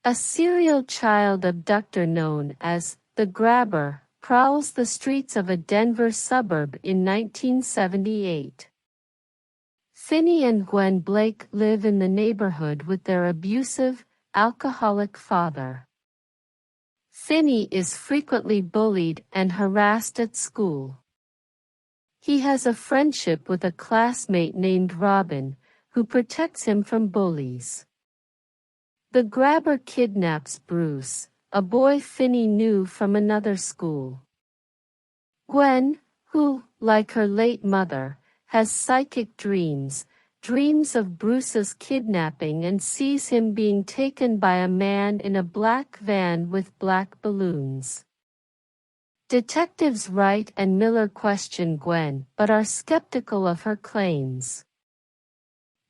A serial child abductor known as the Grabber prowls the streets of a Denver suburb in 1978. Finney and Gwen Blake live in the neighborhood with their abusive, alcoholic father. Finney is frequently bullied and harassed at school. He has a friendship with a classmate named Robin, who protects him from bullies. The Grabber kidnaps Bruce, a boy Finney knew from another school. Gwen, who, like her late mother, has psychic dreams of Bruce's kidnapping and sees him being taken by a man in a black van with black balloons. Detectives Wright and Miller question Gwen but are skeptical of her claims.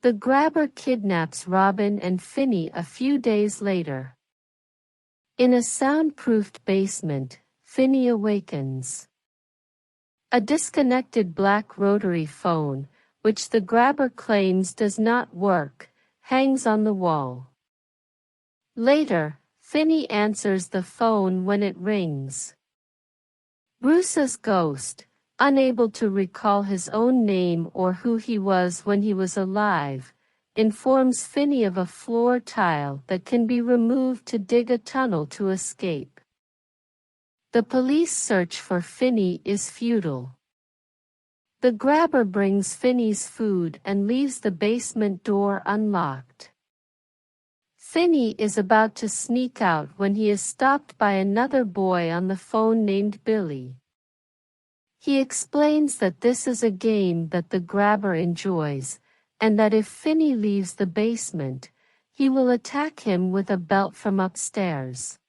The Grabber kidnaps Robin and Finney a few days later. In a soundproofed basement, Finney awakens. A disconnected black rotary phone, which the Grabber claims does not work, hangs on the wall. Later, Finney answers the phone when it rings. Bruce's ghost, unable to recall his own name or who he was when he was alive, informs Finney of a floor tile that can be removed to dig a tunnel to escape. The police search for Finney is futile. The Grabber brings Finney's food and leaves the basement door unlocked. Finney is about to sneak out when he is stopped by another boy on the phone named Billy. He explains that this is a game that the Grabber enjoys, and that if Finney leaves the basement, he will attack him with a belt from upstairs.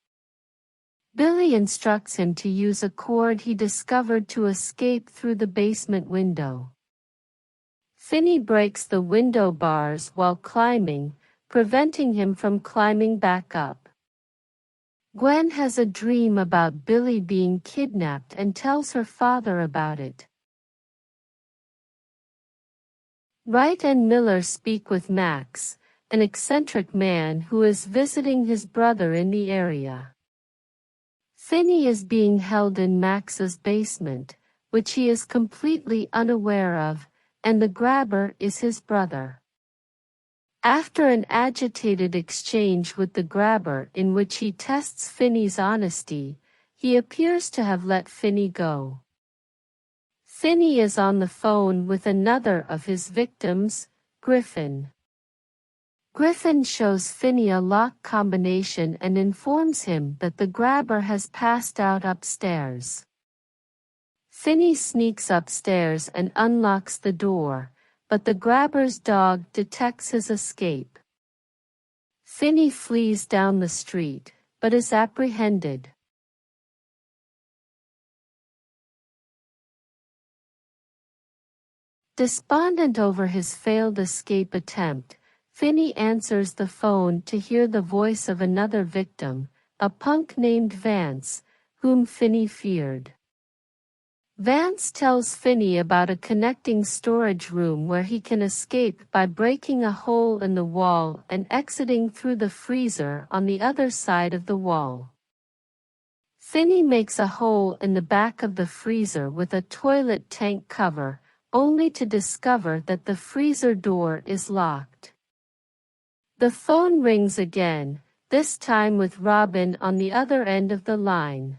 Billy instructs him to use a cord he discovered to escape through the basement window. Finney breaks the window bars while climbing, preventing him from climbing back up. Gwen has a dream about Billy being kidnapped and tells her father about it. Wright and Miller speak with Max, an eccentric man who is visiting his brother in the area. Finney is being held in Max's basement, which he is completely unaware of, and the Grabber is his brother. After an agitated exchange with the Grabber in which he tests Finney's honesty, he appears to have let Finney go. Finney is on the phone with another of his victims, Griffin. Griffin shows Finney a lock combination and informs him that the Grabber has passed out upstairs. Finney sneaks upstairs and unlocks the door, but the Grabber's dog detects his escape. Finney flees down the street, but is apprehended. Despondent over his failed escape attempt, Finney answers the phone to hear the voice of another victim, a punk named Vance, whom Finney feared. Vance tells Finney about a connecting storage room where he can escape by breaking a hole in the wall and exiting through the freezer on the other side of the wall. Finney makes a hole in the back of the freezer with a toilet tank cover, only to discover that the freezer door is locked. The phone rings again, this time with Robin on the other end of the line.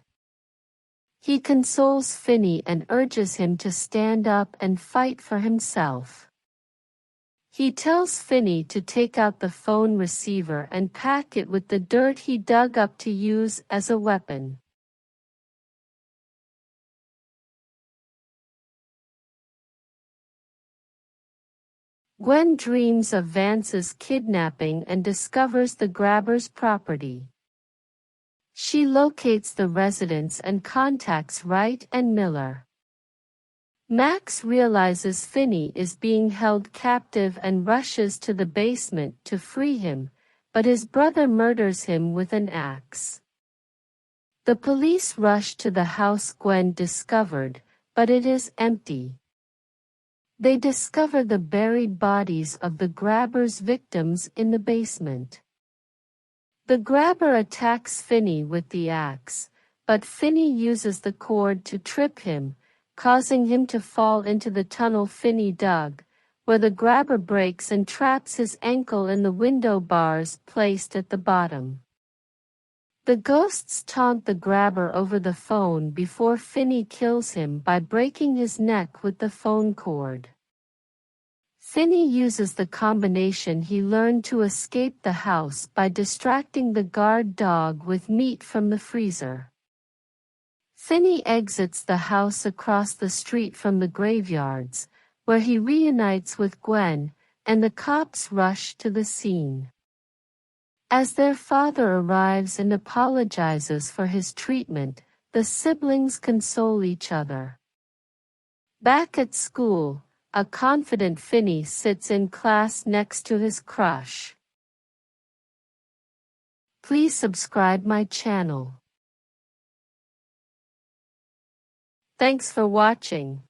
He consoles Finney and urges him to stand up and fight for himself. He tells Finney to take out the phone receiver and pack it with the dirt he dug up to use as a weapon. Gwen dreams of Vance's kidnapping and discovers the Grabber's property. She locates the residence and contacts Wright and Miller. Max realizes Finney is being held captive and rushes to the basement to free him, but his brother murders him with an axe. The police rush to the house Gwen discovered, but it is empty. They discover the buried bodies of the Grabber's victims in the basement. The grabber attacks Finney with the axe, but Finney uses the cord to trip him, causing him to fall into the tunnel Finney dug, where the grabber breaks and traps his ankle in the window bars placed at the bottom. The ghosts taunt the grabber over the phone before Finney kills him by breaking his neck with the phone cord. Finney uses the combination he learned to escape the house by distracting the guard dog with meat from the freezer. Finney exits the house across the street from the graveyards, where he reunites with Gwen, and the cops rush to the scene. As their father arrives and apologizes for his treatment, the siblings console each other. Back at school, a confident Finney sits in class next to his crush. Please subscribe my channel. Thanks for watching.